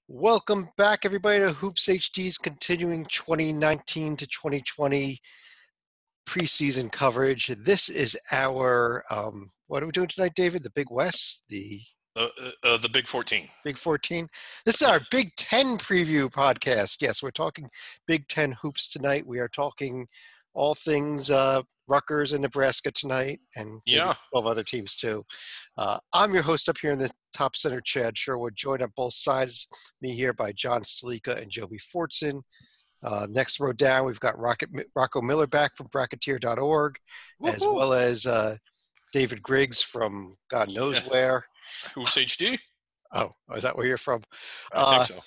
Welcome back, everybody, to Hoops HD's continuing 2019 to 2020 preseason coverage. This is our, what are we doing tonight, David? The Big West? The Big 14. Big 14? This is our Big 10 preview podcast. Yes, we're talking Big 10 hoops tonight. We are talking all things Rutgers and Nebraska tonight, and maybe 12 other teams too. I'm your host up here in the top center, Chad Sherwood, joined on both sides me here by John Stalika and Joby Fortson. Next row down, we've got Rocco Miller back from Bracketeer.org, as well as David Griggs from God knows where. Hoops HD? Oh, is that where you're from? I think so.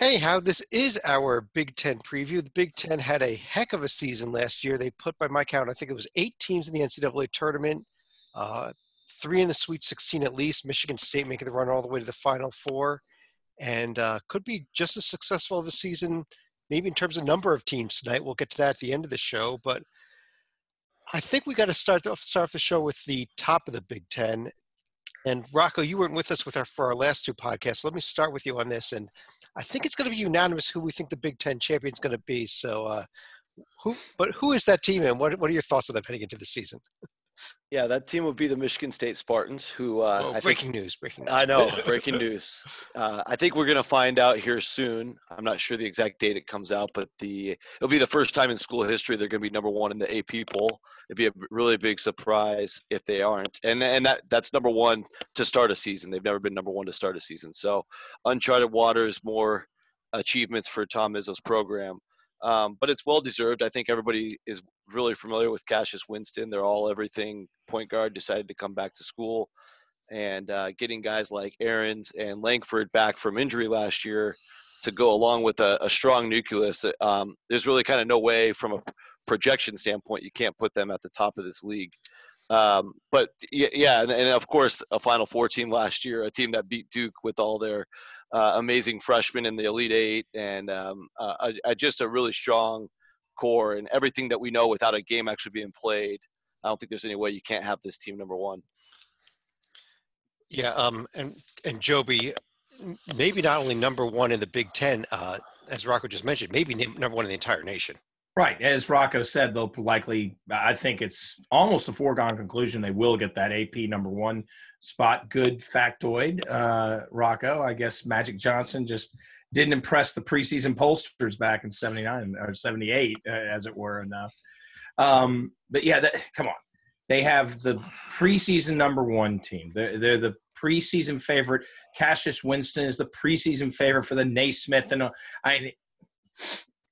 Anyhow, this is our Big Ten preview. The Big Ten had a heck of a season last year. They put, by my count, I think it was 8 teams in the NCAA tournament, 3 in the Sweet 16 at least, Michigan State making the run all the way to the Final Four, and could be just as successful of a season, maybe in terms of number of teams tonight. We'll get to that at the end of the show, but I think we got to start off the show with the top of the Big Ten. And Rocco, you weren't with us for our last 2 podcasts. Let me start with you on this. And I think it's going to be unanimous who we think the Big Ten champion is going to be. So who is that team, and what are your thoughts on them heading into the season? Yeah, that team would be the Michigan State Spartans, who breaking news. I know, breaking news. I think we're going to find out here soon. I'm not sure the exact date it comes out, but it'll be the first time in school history they're going to be number 1 in the AP poll. It'd be a really big surprise if they aren't. And that's number 1 to start a season. They've never been number 1 to start a season. So uncharted waters, more achievements for Tom Izzo's program. But it's well-deserved. I think everybody is really familiar with Cassius Winston. They're all everything point guard, decided to come back to school. And getting guys like Aarons and Langford back from injury last year to go along with a strong nucleus, there's really kind of no way from a projection standpoint you can't put them at the top of this league. But yeah, and of course a Final Four team last year, a team that beat Duke with all their amazing freshmen in the Elite Eight, and just a really strong core and everything that we know without a game actually being played. I don't think there's any way you can't have this team number 1. Yeah, and Joby, maybe not only number 1 in the Big Ten, as Rocco just mentioned, maybe number 1 in the entire nation. Right. As Rocco said, they'll likely, I think it's almost a foregone conclusion they will get that AP number 1 spot. Good factoid, Rocco. I guess Magic Johnson just didn't impress the preseason pollsters back in 79 or 78, as it were, enough. But yeah, come on. They have the preseason number 1 team. They're the preseason favorite. Cassius Winston is the preseason favorite for the Naismith. And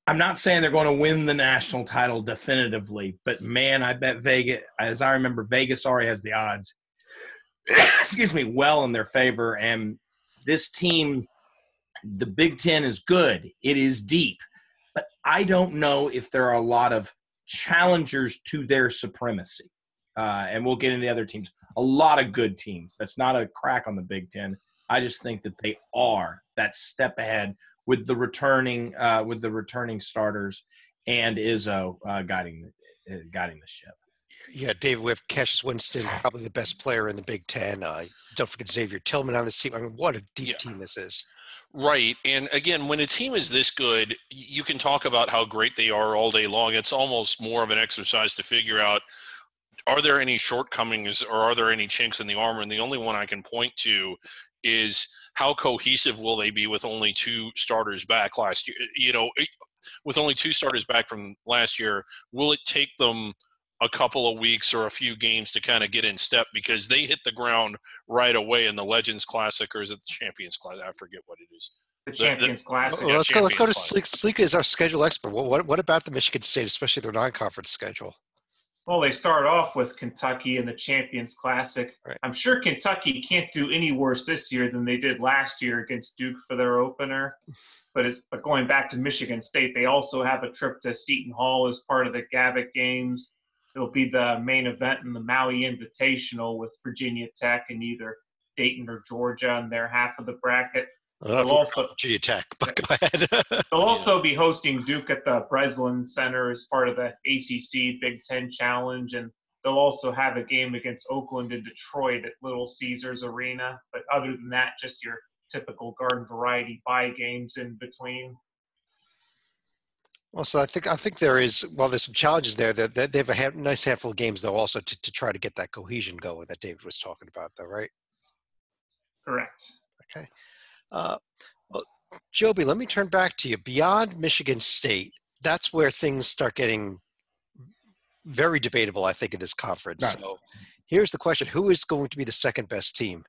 I'm not saying they're going to win the national title definitively, but man, I bet Vegas, as I remember, Vegas already has the odds, well in their favor. And this team, the Big Ten, is good. It is deep. But I don't know if there are a lot of challengers to their supremacy. And we'll get into the other teams. A lot of good teams. That's not a crack on the Big Ten. I just think that they are that step ahead with the returning starters and Izzo guiding the ship. Yeah, David, we have Cassius Winston, probably the best player in the Big Ten. Don't forget Xavier Tillman on this team. I mean, what a deep team this is. Right. And again, when a team is this good, you can talk about how great they are all day long. It's almost more of an exercise to figure out, are there any shortcomings or are there any chinks in the armor? And the only one I can point to is how cohesive will they be with only 2 starters back last year? With only 2 starters back from last year, will it take them a couple of weeks or a few games to kind of get in step, because they hit the ground right away in the Legends Classic, or is it the Champions Classic? I forget what it is. The Champions Classic. Let's go to Stalika is our schedule expert. What about the Michigan State, especially their non-conference schedule? Well, they start off with Kentucky in the Champions Classic. Right. I'm sure Kentucky can't do any worse this year than they did last year against Duke for their opener. But going back to Michigan State, they also have a trip to Seton Hall as part of the Gavitt Games. It'll be the main event in the Maui Invitational with Virginia Tech and either Dayton or Georgia in their half of the bracket. They'll also Virginia Tech, but go ahead. They'll also be hosting Duke at the Breslin Center as part of the ACC Big Ten Challenge, and they'll also have a game against Oakland and Detroit at Little Caesars Arena. But other than that, just your typical garden variety bye games in between. Well, so I think there is, while there's some challenges there, that they have a nice handful of games, though, also to try to get that cohesion going that David was talking about, though, right? Correct. Okay. Well, Joby, let me turn back to you. Beyond Michigan State, that's where things start getting very debatable, I think, in this conference. Right. So here's the question. Who is going to be the second best team?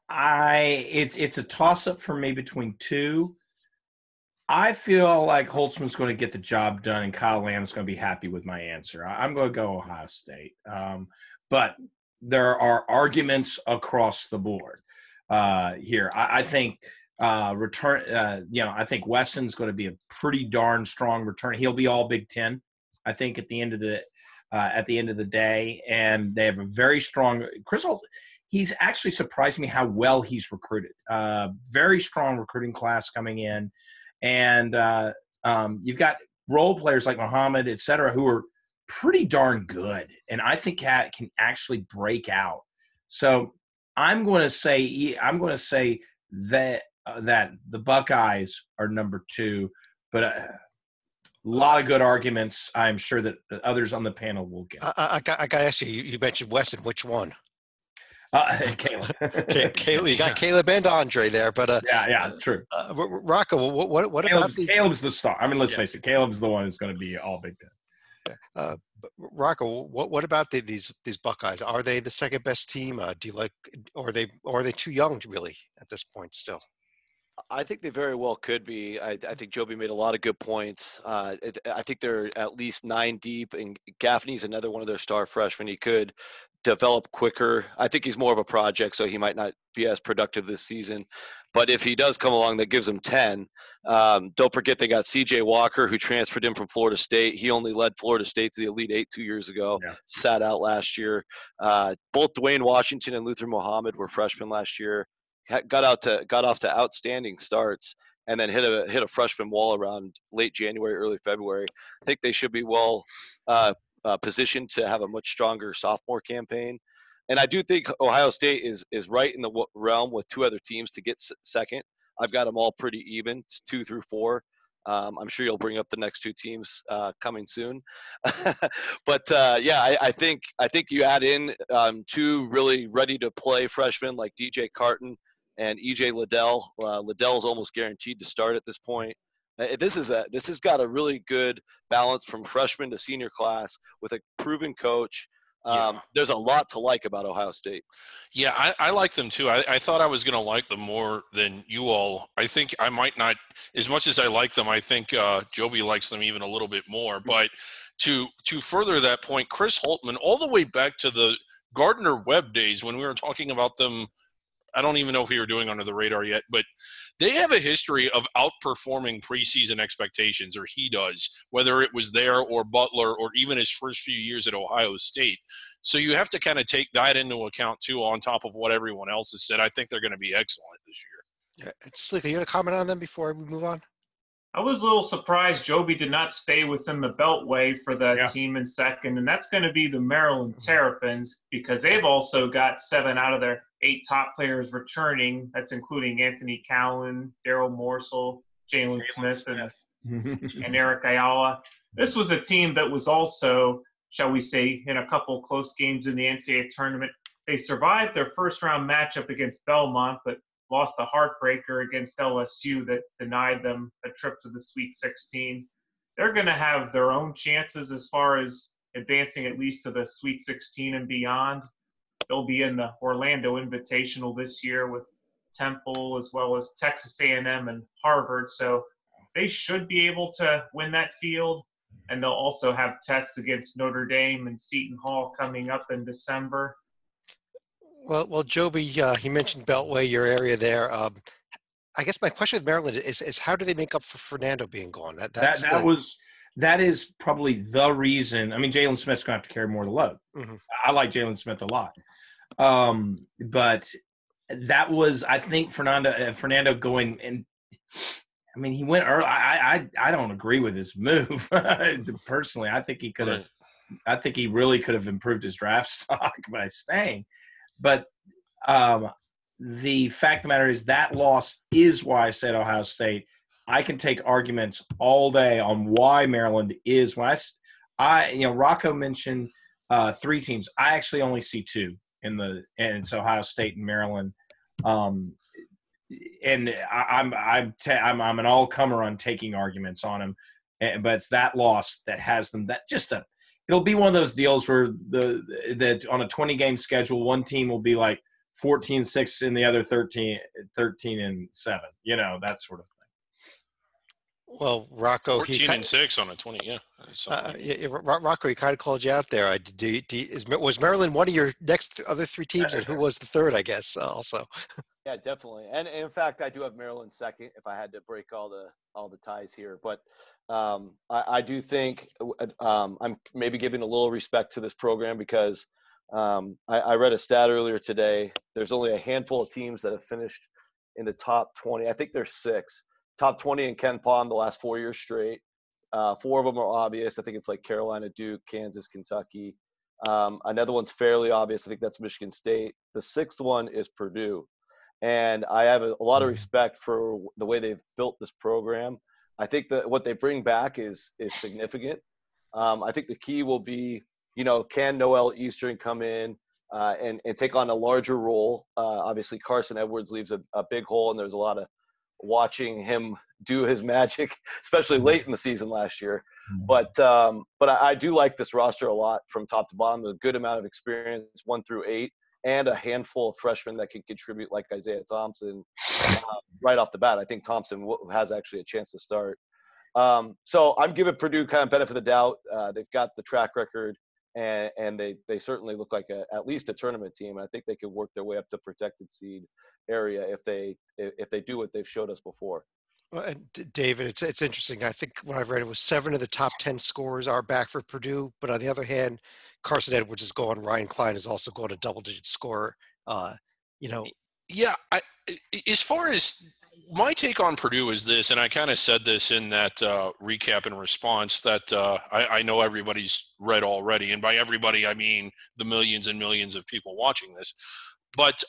It's a toss-up for me between two. I feel like Holtzman's going to get the job done, and Kyle Lamb's going to be happy with my answer. I'm going to go Ohio State. But there are arguments across the board here. I think I think Wesson's going to be a pretty darn strong return. He'll be all Big Ten, I think, at the end of the day. And they have a very strong Chris Holt. He's actually surprised me how well he's recruited. Very strong recruiting class coming in. And you've got role players like Muhammad, et cetera, who are pretty darn good. And I think Cat can actually break out. So I'm going to say that the Buckeyes are number two, but a lot of good arguments. I'm sure that others on the panel will get. I got to ask you, you mentioned Wesson. Which one? Caleb. Caleb, you got Caleb and Andre there, but yeah, true. Rocco, what about these? Caleb's the star. I mean, let's face it, Caleb's the one who's going to be all Big Ten. Rocco, what about these Buckeyes? Are they the second best team? Do you like, or are they too young really at this point still? I think they very well could be. I think Joby made a lot of good points. I think they're at least 9 deep, and Gaffney's another one of their star freshmen. He could develop quicker. I think he's more of a project, so he might not be as productive this season. But if he does come along, that gives him 10. Don't forget they got CJ Walker, who transferred in from Florida State. He only led Florida State to the Elite Eight 2 years ago, sat out last year. Both Dwayne Washington and Luther Muhammad were freshmen last year. Got off to outstanding starts, and then hit a freshman wall around late January, early February. I think they should be well positioned to have a much stronger sophomore campaign. And I do think Ohio State is right in the realm with 2 other teams to get second. I've got them all pretty even, 2 through 4. I'm sure you'll bring up the next 2 teams coming soon. But I think you add in 2 really ready to play freshmen like DJ Carton and EJ Liddell. Liddell is almost guaranteed to start at this point. This has got a really good balance from freshman to senior class with a proven coach. There's a lot to like about Ohio State. Yeah, I like them too. I thought I was going to like them more than you all. I think I might not, as much as I like them, I think Joby likes them even a little bit more. But to further that point, Chris Holtmann, all the way back to the Gardner-Webb days when we were talking about them, I don't even know if we were doing Under the Radar yet, but they have a history of outperforming preseason expectations, or he does, whether it was there or Butler or even his first few years at Ohio State. So you have to kind of take that into account, too, on top of what everyone else has said. I think they're going to be excellent this year. Yeah, Slick, are you going to comment on them before we move on? I was a little surprised Joby did not stay within the Beltway for the team in second, and that's going to be the Maryland Terrapins, because they've also got 7 out of their 8 top players returning. That's including Anthony Cowan, Daryl Morsell, Jalen Smith, and Eric Ayala. This was a team that was also, shall we say, in a couple close games in the NCAA tournament. They survived their first-round matchup against Belmont, but lost a heartbreaker against LSU that denied them a trip to the Sweet 16. They're going to have their own chances as far as advancing at least to the Sweet 16 and beyond. They'll be in the Orlando Invitational this year with Temple as well as Texas A&M and Harvard. So they should be able to win that field. And they'll also have tests against Notre Dame and Seton Hall coming up in December. Well, Joby, he mentioned Beltway, your area there. I guess my question with Maryland is how do they make up for Fernando being gone? That is probably the reason. I mean, Jalen Smith's going to have to carry more of the load. Mm-hmm. I like Jalen Smith a lot. But that was, I think, Fernando going, and I mean, he went early. I don't agree with his move personally. I think he could have. I think he really could have improved his draft stock by staying. But the fact of the matter is that loss is why I said Ohio State. I can take arguments all day on why Maryland is. When Rocco mentioned 3 teams. I actually only see 2 and it's Ohio State and Maryland. And I'm an all-comer on taking arguments on them, but it's that loss that has them. It'll be one of those deals where that on a 20-game schedule, one team will be like 14-6 and the other 13-7. That sort of thing. Well, Rocco, 14-6 on a 20, yeah. Rocco, he kind of called you out there. Was Maryland one of your next other 3 teams, and who was the third? I guess also. Yeah, definitely. And in fact, I do have Maryland second if I had to break all the ties here. But I do think I'm maybe giving a little respect to this program because I read a stat earlier today. There's only a handful of teams that have finished in the top 20. I think there's 6. Top 20 in Ken Palm the last 4 years straight. 4 of them are obvious. I think it's like Carolina, Duke, Kansas, Kentucky. Another one's fairly obvious. I think that's Michigan State. The 6th one is Purdue. And I have a lot of respect for the way they've built this program. I think that what they bring back is significant. I think the key will be, can Noel Eastern come in and take on a larger role? Obviously, Carson Edwards leaves a big hole, and there's a lot of watching him do his magic, especially late in the season last year. But I do like this roster a lot from top to bottom. A good amount of experience, 1 through 8. And a handful of freshmen that can contribute, like Isaiah Thompson, right off the bat. I think Thompson has actually a chance to start. So I'm giving Purdue kind of benefit of the doubt. They've got the track record, and they certainly look like at least a tournament team. I think they could work their way up to protected seed area if they do what they've showed us before. Well, and David, it's interesting. I think what I've read, it was 7 of the top 10 scorers are back for Purdue. But on the other hand, Carson Edwards is going. Ryan Klein is also going a double-digit scorer. Yeah, as far as my take on Purdue is this, and I kind of said this in that recap and response that I know everybody's read already. And by everybody, I mean the millions and millions of people watching this. But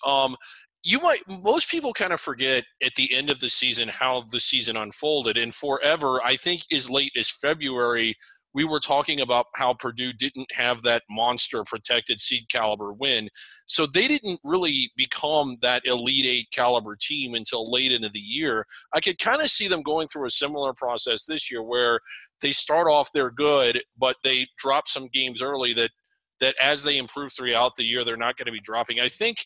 most people kind of forget at the end of the season how the season unfolded. And forever, I think as late as February, we were talking about how Purdue didn't have that monster protected seed caliber win. So they didn't really become that Elite 8 caliber team until late into the year. I could kind of see them going through a similar process this year where they start off, they're good, but they drop some games early that as they improve throughout the year, they're not going to be dropping. I think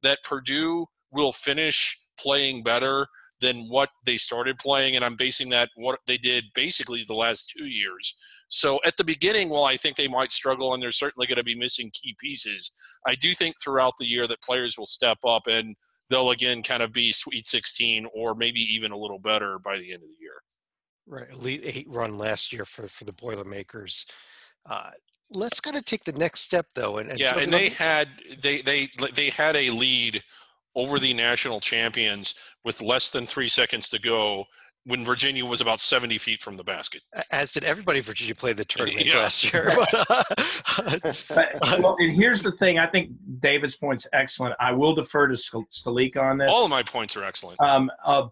that Purdue will finish playing better than what they started playing, and I'm basing that what they did basically the last 2 years. So at the beginning, while I think they might struggle and they're certainly going to be missing key pieces, I do think throughout the year that players will step up and they'll again kind of be Sweet 16 or maybe even a little better by the end of the year. Right, Elite 8 run last year for the Boilermakers. Let's kind of take the next step though, and they had a lead over the national champions with less than 3 seconds to go when Virginia was about 70 feet from the basket. As did everybody Virginia played the tournament last year. Well, and here's the thing. I think David's point's excellent. I will defer to Stalika on this. All of my points are excellent.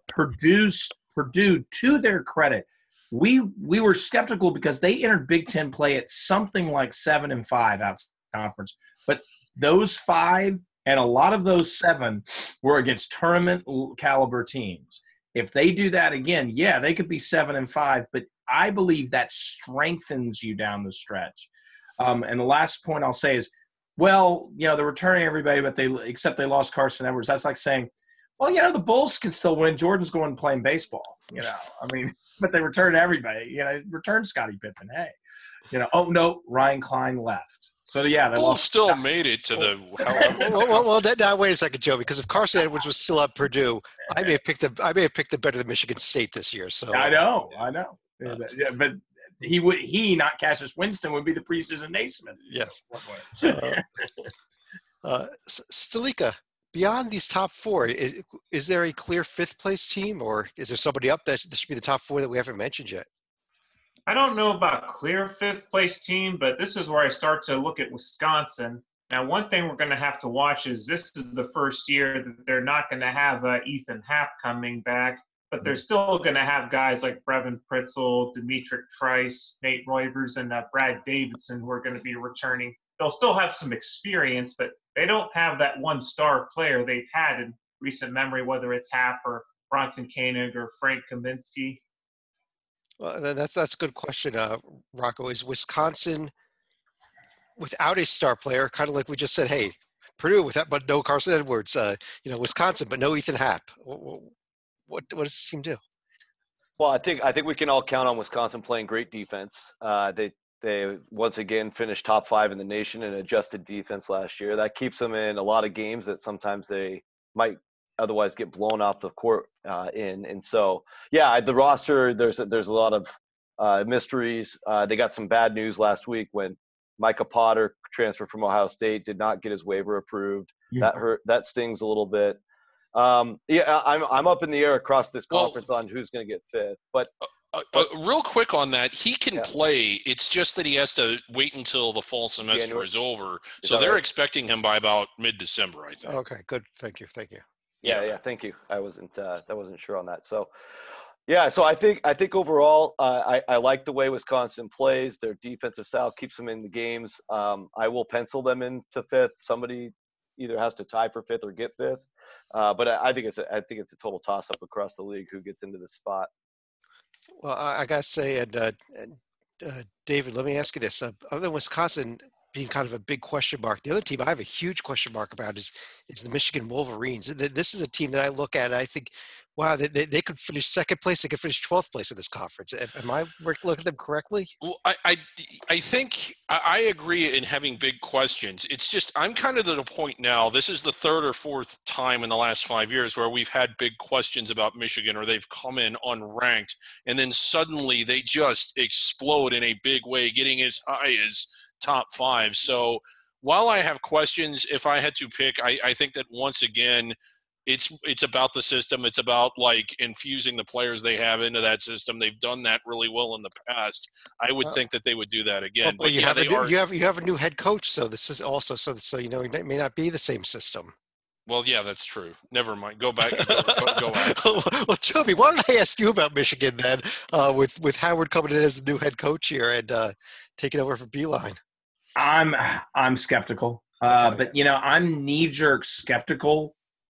Purdue, to their credit, we were skeptical because they entered Big Ten play at something like 7-5 outside conference. But those 5 and a lot of those 7 were against tournament caliber teams. If they do that again, yeah, they could be 7-5, but I believe that strengthens you down the stretch. And the last point I'll say is, well, they're returning everybody, but except they lost Carson Edwards. That's like saying, well, the Bulls can still win. Jordan's going and playing baseball, but they returned everybody. Returned Scottie Pippen. Hey, oh no, Ryan Klein left. So yeah, they still made it to the. Well, now wait a second, Joe. Because if Carson Edwards was still at Purdue, I may have picked them better than Michigan State this year. So I know. Yeah, but he not Cassius Winston would be the preseason Naismith. Yes. Stalika, beyond these top 4, is there a clear 5th place team, or is there somebody up that this should be the top 4 that we haven't mentioned yet? I don't know about clear 5th place team, but this is where I start to look at Wisconsin. Now, one thing we're going to have to watch is this is the first year that they're not going to have Ethan Happ coming back, but they're still going to have guys like Brevin Pritzel, Demetric Trice, Nate Roivers, and Brad Davidson who are going to be returning. They'll still have some experience, but they don't have that one star player they've had in recent memory, whether it's Happ or Bronson Koenig or Frank Kaminsky. Well, that's a good question, Rocco. Is Wisconsin without a star player, kind of like we just said, hey, Purdue without, but no Carson Edwards, Wisconsin, but no Ethan Happ. What does this team do? Well, I think we can all count on Wisconsin playing great defense. They once again finished top 5 in the nation in adjusted defense last year. That keeps them in a lot of games that sometimes they might otherwise get blown off the court in. And so, yeah, the roster, there's a lot of mysteries. They got some bad news last week when Micah Potter, transferred from Ohio State, did not get his waiver approved. That hurt. That stings a little bit. I'm up in the air across this conference on who's going to get 5th. But real quick on that, he can play. It's just that he has to wait until the fall semester is over. So they're expecting him by about mid-December, I think. Okay, good. Thank you. Yeah. Thank you. I wasn't sure on that. So, so I think overall, I like the way Wisconsin plays. Their defensive style keeps them in the games. I will pencil them into 5th. Somebody either has to tie for 5th or get 5th. But I think it's a total toss-up across the league who gets into the spot. Well, I gotta say, David, let me ask you this: other than Wisconsin being kind of a big question mark, the other team I have a huge question mark about is the Michigan Wolverines. This is a team that I look at and I think, wow, they could finish 2nd place. They could finish 12th place in this conference. Am I looking at them correctly? Well, I think I agree in having big questions. It's just I'm kind of at a point now. This is the 3rd or 4th time in the last 5 years where we've had big questions about Michigan, or they've come in unranked, and then suddenly they just explode in a big way, getting as high as top 5. So while I have questions, if I had to pick, I think that once again, it's about the system. It's about like infusing the players they have into that system. They've done that really well in the past. I would think that they would do that again. But you have a new head coach, so this is also so it may not be the same system. Well, yeah, that's true. Never mind. Go back. Go back. Well, Joby, why don't I ask you about Michigan then, with Howard coming in as the new head coach here and taking over for Beilein? I'm skeptical, but I'm knee-jerk skeptical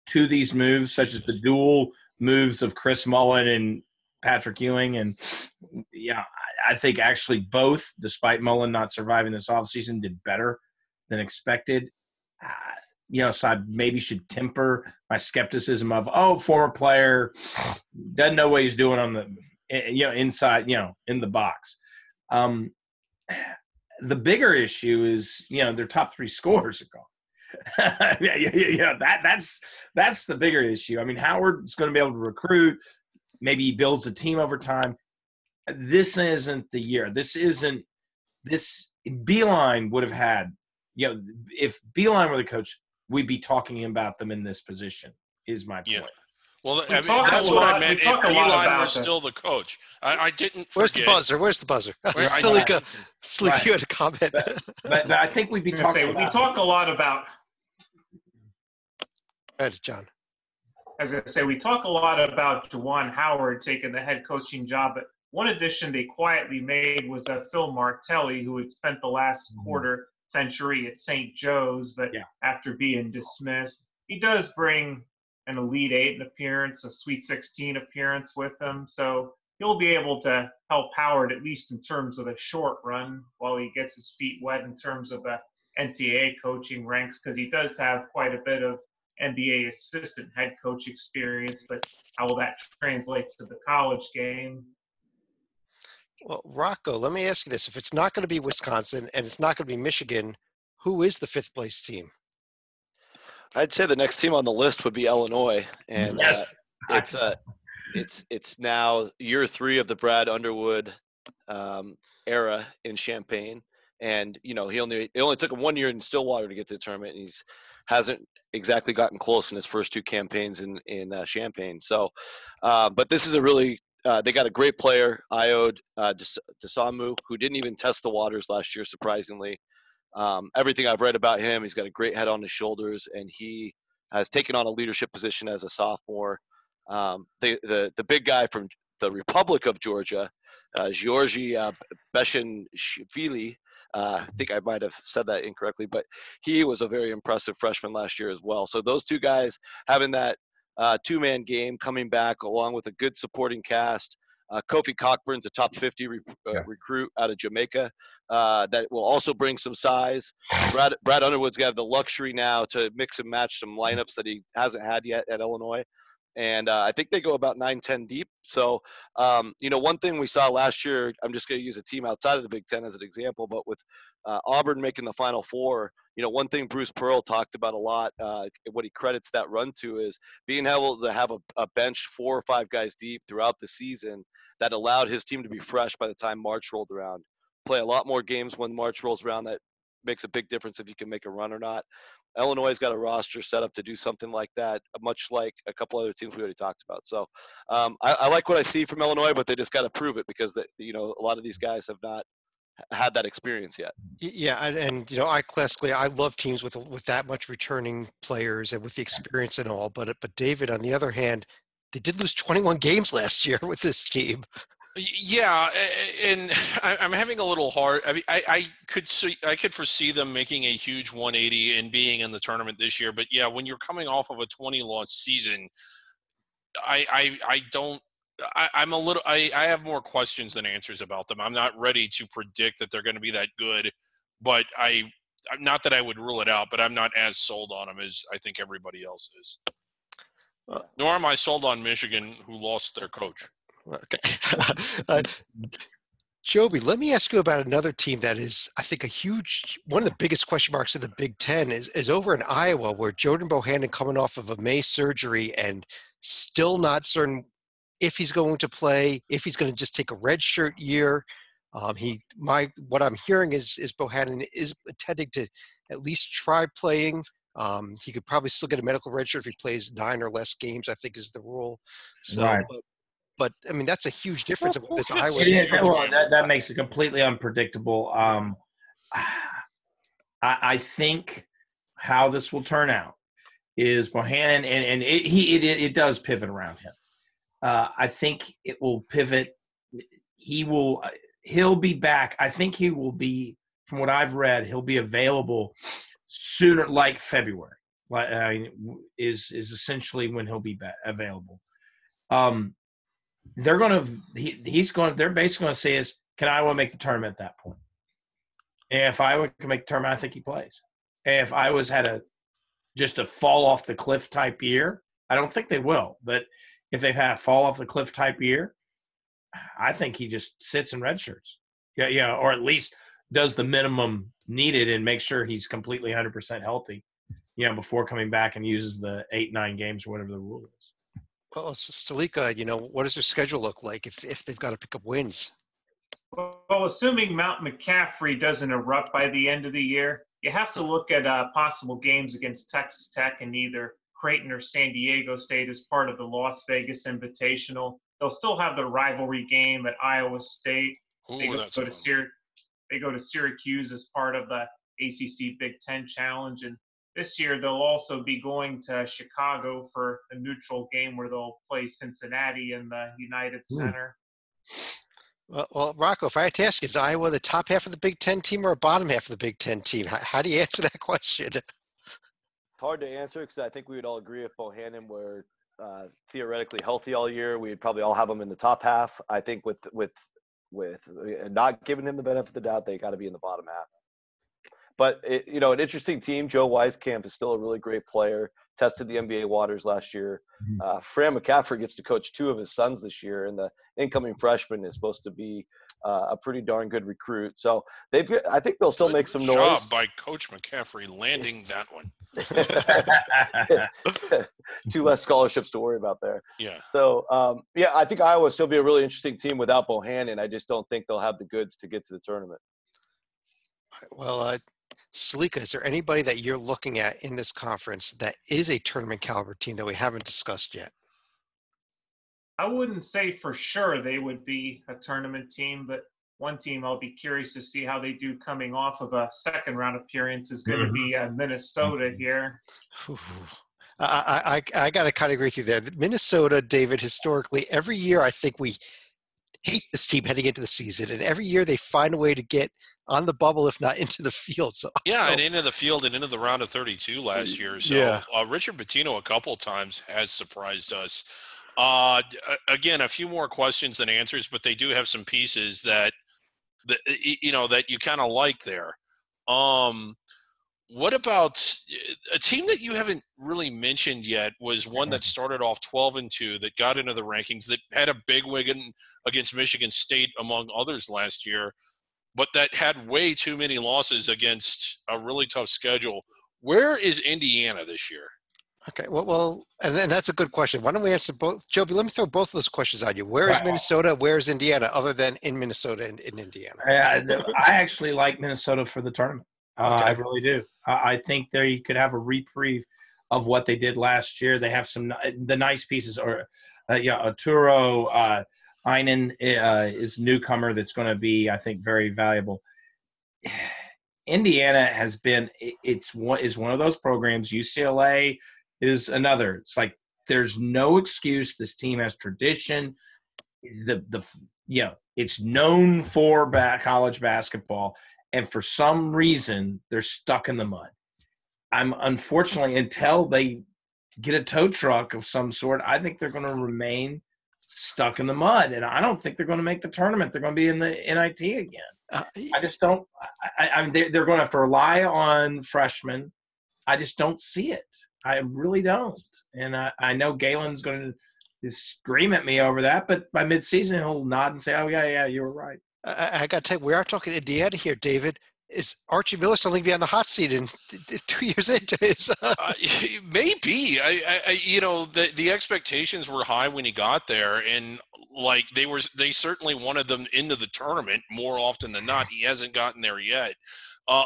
to these moves, such as the dual moves of Chris Mullen and Patrick Ewing, and I think actually both, despite Mullen not surviving this offseason, did better than expected. So I maybe should temper my skepticism of, former player, doesn't know what he's doing on the, inside, in the box. The bigger issue is, their top 3 scorers are gone. That's the bigger issue. I mean, Howard's going to be able to recruit. Maybe he builds a team over time. This isn't the year. This Beilein would have had, if Beilein were the coach, we'd be talking about them in this position, is my point. Yeah. Well, that's what I meant. If Beilein were still the coach, I didn't forget. Where's the buzzer? Sleek, you had a comment. But I think we'd be talking about – we talk a lot about – Go ahead, John. I was going to say, we talk a lot about Juwan Howard taking the head coaching job, but one addition they quietly made was Phil Martelli, who had spent the last quarter century at St. Joe's, but after being dismissed, he does bring an Elite 8 appearance, a Sweet 16 appearance with him, so he'll be able to help Howard, at least in terms of the short run, while he gets his feet wet in terms of the NCAA coaching ranks, because he does have quite a bit of NBA assistant head coach experience, but how will that translate to the college game? Well, Rocco, let me ask you this. If it's not going to be Wisconsin and it's not going to be Michigan, who is the 5th place team? I'd say the next team on the list would be Illinois. And it's now year 3 of the Brad Underwood era in Champaign. And, it only took him 1 year in Stillwater to get to the tournament, and he's hasn't exactly gotten close in his first 2 campaigns in Champaign. So, but this is a really they got a great player, Ayo Dosunmu, who didn't even test the waters last year, surprisingly. Everything I've read about him, he's got a great head on his shoulders, and he has taken on a leadership position as a sophomore. The big guy from the Republic of Georgia, Georgi Beshenishvili. I think I might have said that incorrectly, but he was a very impressive freshman last year as well. So those two guys having that two-man game coming back along with a good supporting cast. Kofi Cockburn's a top 50 recruit out of Jamaica that will also bring some size. Brad Underwood's got the luxury now to mix and match some lineups that he hasn't had yet at Illinois. And I think they go about 9-10 deep. So, one thing we saw last year, I'm just going to use a team outside of the Big Ten as an example, but with Auburn making the Final Four, one thing Bruce Pearl talked about a lot, what he credits that run to is being able to have a bench 4 or 5 guys deep throughout the season that allowed his team to be fresh by the time March rolled around. Play a lot more games when March rolls around. That makes a big difference if you can make a run or not. Illinois' got a roster set up to do something like that, much like a couple other teams we already talked about. So I like what I see from Illinois, but they just got to prove it because a lot of these guys have not had that experience yet. Yeah, and I love teams with that much returning players and with the experience and all. But David, on the other hand, they did lose 21 games last year with this team. Yeah, and I'm having a little hard. I mean, I could foresee them making a huge 180 and being in the tournament this year. But yeah, when you're coming off of a 20-loss season, I have more questions than answers about them. I'm not ready to predict that they're going to be that good, but not that I would rule it out, but I'm not as sold on them as I think everybody else is. Nor am I sold on Michigan, who lost their coach. Okay. Joby, let me ask you about another team that is, I think, one of the biggest question marks in the Big Ten is over in Iowa, where Jordan Bohannon coming off of a May surgery and still not certain if he's going to play, if he's going to just take a redshirt year. What I'm hearing is Bohannon is intending to at least try playing. He could probably still get a medical redshirt if he plays 9 or less games, I think is the rule. So, right. But I mean, that's a huge difference of what this Iowa. That makes it completely unpredictable. I think how this will turn out is Bohannon, and it does pivot around him. I think it will pivot. He'll be back. I think he will be, from what I've read, he'll be available sooner, like February. Is essentially when he'll be available. They're basically going to say is, can Iowa make the tournament at that point? And if Iowa can make the tournament, I think he plays. And if Iowa's had just a fall off the cliff type year, I don't think they will. But if they've had a fall off the cliff type year, I think he just sits in redshirts. Yeah, or at least does the minimum needed and makes sure he's completely 100% healthy, before coming back and uses the 8-9 games or whatever the rule is. Well, Stalika, what does their schedule look like if they've got to pick up wins? Well, assuming Mount McCaffrey doesn't erupt by the end of the year, you have to look at possible games against Texas Tech and either Creighton or San Diego State as part of the Las Vegas Invitational. They'll still have the rivalry game at Iowa State. They go to Syracuse as part of the ACC Big Ten Challenge, and this year they'll also be going to Chicago for a neutral game where they'll play Cincinnati in the United Center. Well, Rocco, if I had to ask, is Iowa the top half of the Big Ten team or a bottom half of the Big Ten team? How do you answer that question? It's hard to answer because I think we would all agree if Bohannon were theoretically healthy all year, we'd probably all have him in the top half. I think with not giving him the benefit of the doubt, they got to be in the bottom half. But, an interesting team. Joe Wieskamp is still a really great player, tested the NBA waters last year. Fran McCaffrey gets to coach 2 of his sons this year, and the incoming freshman is supposed to be a pretty darn good recruit. So I think they'll still make some noise. Good job by Coach McCaffrey landing that one. 2 less scholarships to worry about there. Yeah. So, I think Iowa will still be a really interesting team without Bohannon. I just don't think they'll have the goods to get to the tournament. Well, Salika, is there anybody that you're looking at in this conference that is a tournament caliber team that we haven't discussed yet? I wouldn't say for sure they would be a tournament team, but one team I'll be curious to see how they do coming off of a second round appearance is going to be Minnesota here. I got to kind of agree with you there. Minnesota, David, historically, every year I think we hate this team heading into the season, and every year they find a way to get on the bubble, if not into the field. So and into the field and into the round of 32 last year. So Richard Pitino a couple times has surprised us. Again, a few more questions than answers, but they do have some pieces that you kind of like there. What about a team that you haven't really mentioned yet? Was one that started off 12-2, that got into the rankings, that had a big win against Michigan State, among others, last year, but that had way too many losses against a really tough schedule. Where is Indiana this year? Okay, well, and then that's a good question. Why don't we answer both? Joby, let me throw both of those questions on you. Where is Minnesota? Where is Indiana, other than in Minnesota and in Indiana? I actually like Minnesota for the tournament. I really do. I think they could have a reprieve of what they did last year. They have the nice pieces. Arturo Einen is a newcomer that's going to be, I think, very valuable. Indiana has been is one of those programs. UCLA is another. It's like there's no excuse. This team has tradition. It's known for college basketball. And for some reason, they're stuck in the mud. Unfortunately, until they get a tow truck of some sort, I think they're going to remain stuck in the mud. And I don't think they're going to make the tournament. They're going to be in the NIT again. I just don't. They're going to have to rely on freshmen. I just don't see it. I really don't. And I know Galen's going to scream at me over that, but by midseason, he'll nod and say, "Oh, yeah, you were right." I got to tell you, we are talking Indiana here, David. Is Archie Miller suddenly be on the hot seat in 2 years into his? Maybe. The expectations were high when he got there, and they certainly wanted them into the tournament more often than not. He hasn't gotten there yet.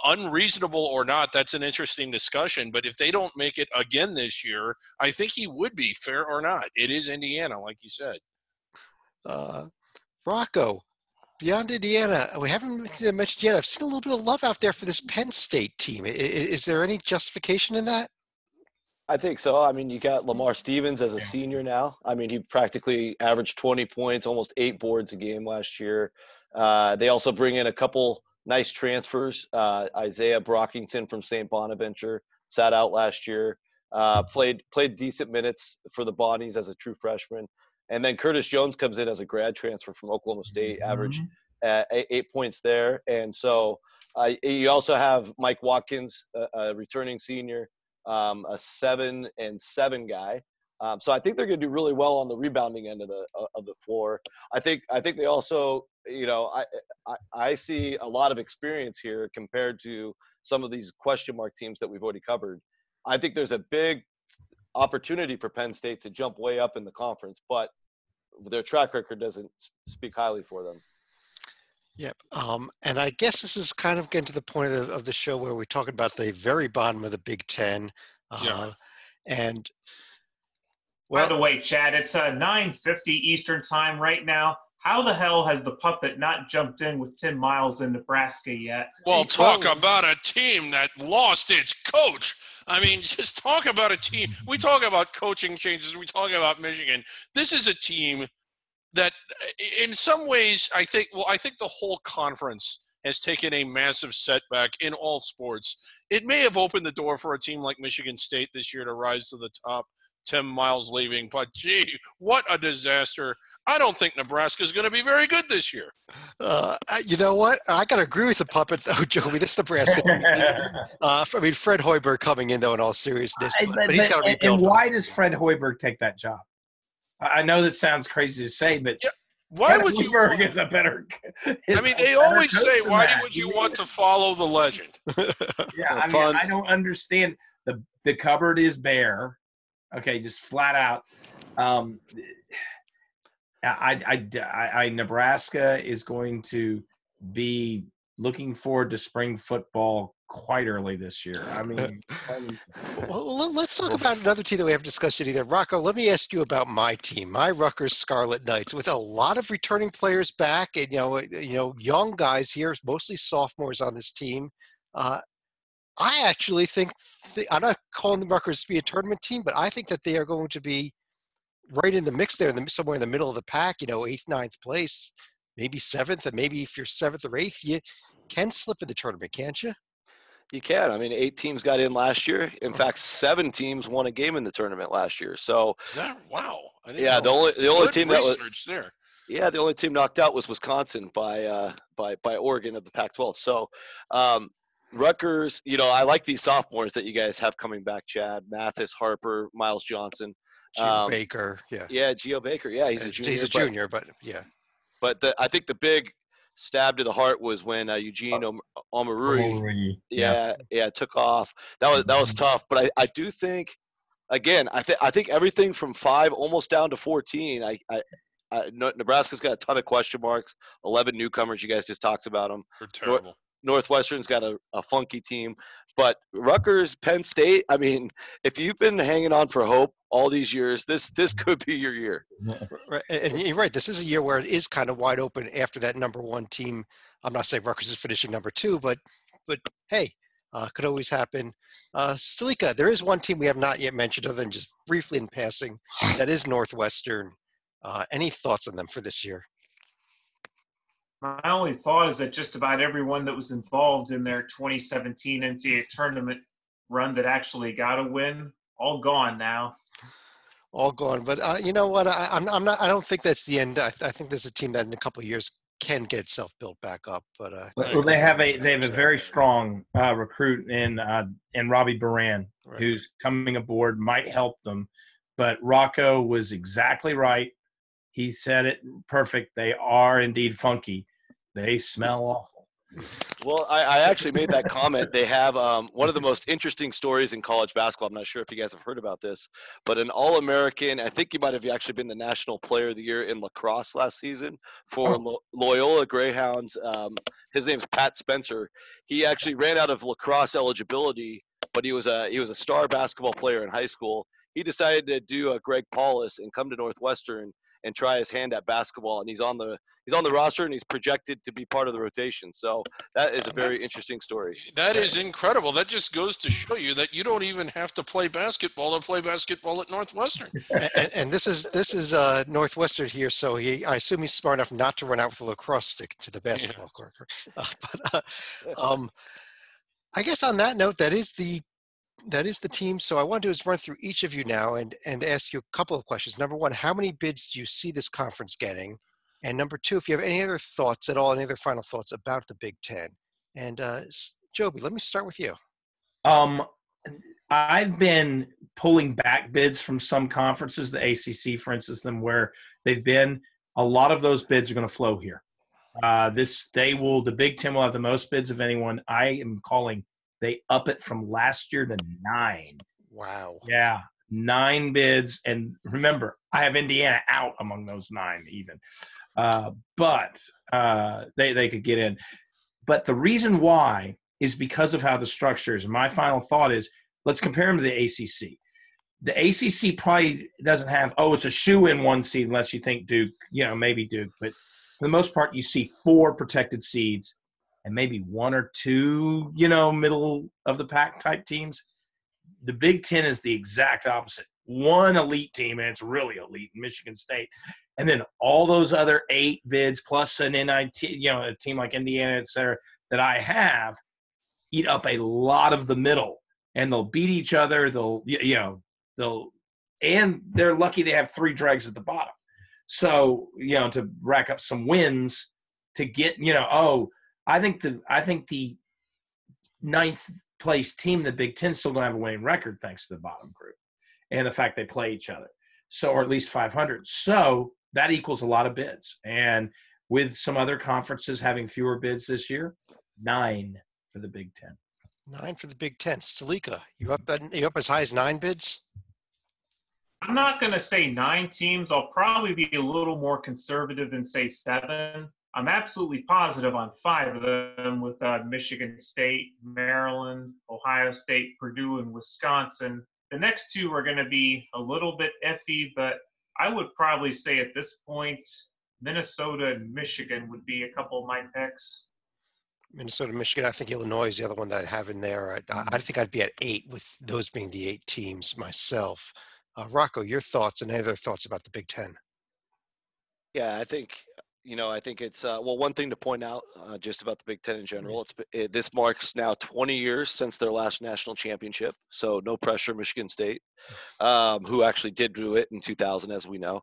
Unreasonable or not, that's an interesting discussion. But if they don't make it again this year, I think he would be, fair or not. It is Indiana, like you said. Rocco. Beyond Indiana, we haven't mentioned yet. I've seen a little bit of love out there for this Penn State team. Is there any justification in that? I think so. I mean, you got Lamar Stevens as a senior now. I mean, he practically averaged 20 points, almost 8 boards a game last year. They also bring in a couple nice transfers. Isaiah Brockington from St. Bonaventure sat out last year. Played decent minutes for the Bonnies as a true freshman. And then Curtis Jones comes in as a grad transfer from Oklahoma State, averaged 8 points there. And so you also have Mike Watkins, a returning senior, a 7-7 guy. So I think they're going to do really well on the rebounding end of the floor. I think they also, I see a lot of experience here compared to some of these question mark teams that we've already covered. I think there's a big opportunity for Penn State to jump way up in the conference, but their track record doesn't speak highly for them. Yep. And I guess this is kind of getting to the point of the show where we're talking about the very bottom of the Big Ten. And by the way, Chad, it's 9:50 Eastern time right now. How the hell has the puppet not jumped in with Tim Miles in Nebraska yet? Well, talk about a team that lost its coach. I mean, just talk about a team. We talk about coaching changes. We talk about Michigan. This is a team that in some ways, I think the whole conference has taken a massive setback in all sports. It may have opened the door for a team like Michigan State this year to rise to the top. Tim Miles leaving, but gee, what a disaster. I don't think Nebraska is going to be very good this year. You know what? I got to agree with the puppet, though, Joey. This Nebraska. Fred Hoiberg coming in, though, in all seriousness. But he's got to rebuild. And why does Fred Hoiberg take that job? I know that sounds crazy to say, but why would you? Hoiberg is a better. They always say, "Why would you want to follow the legend?" I don't understand. The cupboard is bare. Okay, just flat out. Nebraska is going to be looking forward to spring football quite early this year. I mean, Well, let's talk about another team that we haven't discussed yet either. Rocco, let me ask you about my team, my Rutgers Scarlet Knights, with a lot of returning players back, and young guys here, mostly sophomores on this team. I actually think I'm not calling the Rutgers to be a tournament team, but I think that they are going to be right in the mix there, somewhere in the middle of the pack. 8th, 9th place, maybe 7th, and maybe if you're 7th or 8th, you can slip in the tournament, can't you? You can. I mean, 8 teams got in last year. In fact, 7 teams won a game in the tournament last year. So, Is that wow? I didn't yeah, know. the only Good team that was research there. yeah, the only team knocked out was Wisconsin by Oregon of the Pac-12. So, Rutgers, I like these sophomores that you guys have coming back: Chad Mathis, Harper, Miles Johnson, Gio Baker, yeah. Yeah, Gio Baker. Yeah, he's a junior. He's a junior, but yeah. But I think the big stab to the heart was when Eugene Omarui, took off. That was tough. But I do think, again, I think everything from 5 almost down to 14. Nebraska's got a ton of question marks. 11 newcomers. You guys just talked about them. They're terrible. Northwestern's got a funky team, but Rutgers, Penn State. I mean, if you've been hanging on for hope all these years, this could be your year. Right. And you're right. This is a year where it is kind of wide open after that number 1 team. I'm not saying Rutgers is finishing number 2, but hey, could always happen. Stalika, there is one team we have not yet mentioned, other than just briefly in passing. That is Northwestern. Any thoughts on them for this year? My only thought is that just about everyone that was involved in their 2017 NCAA tournament run that actually got a win, all gone now. All gone. But you know what? I'm not. I don't think that's the end. I think there's a team that in a couple of years can get itself built back up. But they have a very strong recruit in Robbie Baran, right, who's coming aboard, might help them. But Rocco was exactly right. He said it perfect. They are indeed funky. They smell awful. Well, I actually made that comment. They have one of the most interesting stories in college basketball. I'm not sure if you guys have heard about this, but an All-American, I think he might have actually been the National Player of the Year in lacrosse last season for Loyola Greyhounds. His name's Pat Spencer. He actually ran out of lacrosse eligibility, but he was a star basketball player in high school. He decided to do a Greg Paulus and come to Northwestern and try his hand at basketball, and he's on the roster, and he's projected to be part of the rotation. So that is a very interesting story. That is incredible. That just goes to show you that you don't even have to play basketball to play basketball at Northwestern. and this is Northwestern here, so I assume he's smart enough not to run out with a lacrosse stick to the basketball court. I guess on that note, that is the team. So I want to do is run through each of you now and ask you a couple of questions. Number 1, how many bids do you see this conference getting? And number 2, if you have any other thoughts at all, any other final thoughts about the Big Ten. And Joby, let me start with you. I've been pulling back bids from some conferences, the ACC, for instance, them where they've been. A lot of those bids are going to flow here. The Big Ten will have the most bids of anyone. I am calling they up it from last year to 9. Wow. Yeah, 9 bids. And remember, I have Indiana out among those 9 even. But they could get in. But the reason why is because of how the structure is. My final thought is, let's compare them to the ACC. The ACC probably doesn't have, it's a shoe-in 1 seed unless you think Duke, maybe Duke. But for the most part, you see 4 protected seeds and maybe 1 or 2, middle of the pack type teams. The Big Ten is the exact opposite. 1 elite team, and it's really elite, Michigan State. And then all those other 8 bids plus an NIT, a team like Indiana, et cetera, that I have, eat up a lot of the middle. And they'll beat each other. And they're lucky they have 3 dregs at the bottom. So, to rack up some wins to get, I think the 9th place team, the Big Ten, still going to have a winning record thanks to the bottom group and the fact they play each other. So, or at least 500. So that equals a lot of bids. And with some other conferences having fewer bids this year, 9 for the Big Ten. 9 for the Big Ten. Stalika, you up as high as 9 bids? I'm not going to say 9 teams. I'll probably be a little more conservative and say 7. I'm absolutely positive on 5 of them with Michigan State, Maryland, Ohio State, Purdue, and Wisconsin. The next 2 are going to be a little bit iffy, but I would probably say at this point, Minnesota and Michigan would be a couple of my picks. Minnesota, Michigan. I think Illinois is the other one that I'd have in there. I think I'd be at 8 with those being the 8 teams myself. Rocco, your thoughts and any other thoughts about the Big Ten? Yeah, I think it's well, one thing to point out just about the Big Ten in general. This marks now 20 years since their last national championship, so no pressure, Michigan State, who actually did do it in 2000, as we know.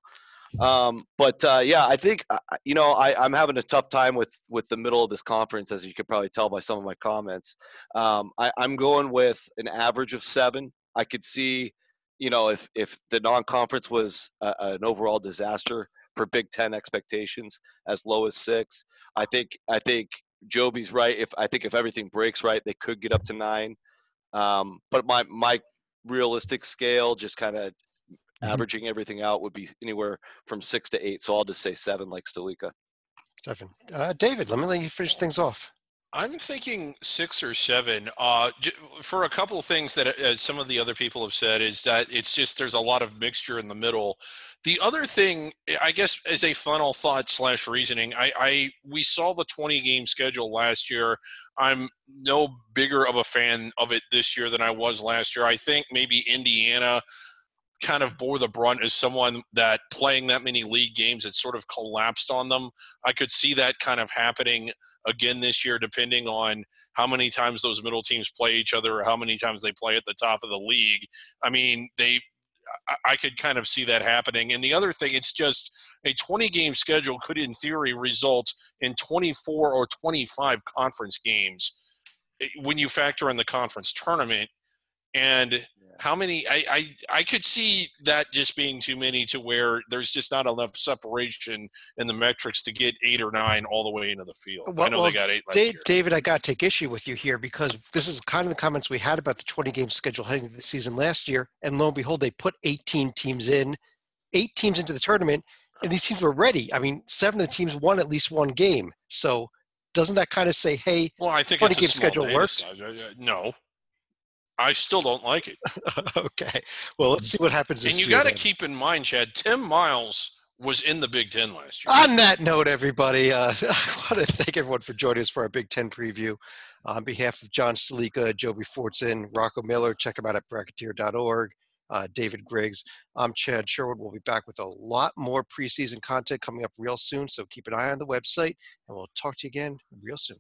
Yeah, I think I'm having a tough time with the middle of this conference, as you could probably tell by some of my comments. I'm going with an average of 7. I could see, if the non-conference was an overall disaster for Big Ten expectations, as low as 6. I think Joby's right. If everything breaks right, they could get up to 9. But my realistic scale, just kind of averaging everything out, would be anywhere from 6 to 8. So I'll just say 7, like Stalika. 7. David, let me let you finish things off. I'm thinking 6 or 7. For a couple of things that some of the other people have said, is that it's just there's a lot of mixture in the middle. The other thing, I guess, as a final thought / reasoning, we saw the 20-game schedule last year. I'm no bigger of a fan of it this year than I was last year. I think maybe Indiana kind of bore the brunt as someone that playing that many league games, it sort of collapsed on them. I could see that kind of happening again this year, depending on how many times those middle teams play each other or how many times they play at the top of the league. I mean, I could kind of see that happening. And the other thing, it's just a 20-game schedule could, in theory, result in 24 or 25 conference games when you factor in the conference tournament. And how many I could see that just being too many, to where there's just not enough separation in the metrics to get 8 or 9 all the way into the field. I know they got 8 last year. David, I got to take issue with you here, because this is kind of the comments we had about the 20-game schedule heading into the season last year. And lo and behold, they put 18 teams in, 8 teams into the tournament, and these teams were ready. I mean, 7 of the teams won at least 1 game. So doesn't that kind of say, hey, well, I think 20-game schedule works? No. I still don't like it. Okay. Well, let's see what happens this year. And you got to keep in mind, Chad, Tim Miles was in the Big Ten last year. On that note, everybody, I want to thank everyone for joining us for our Big Ten preview. On behalf of John Stalika, Joby Fortson, Rocco Miller, check them out at Bracketeer.org, David Griggs. I'm Chad Sherwood. We'll be back with a lot more preseason content coming up real soon, so keep an eye on the website, and we'll talk to you again real soon.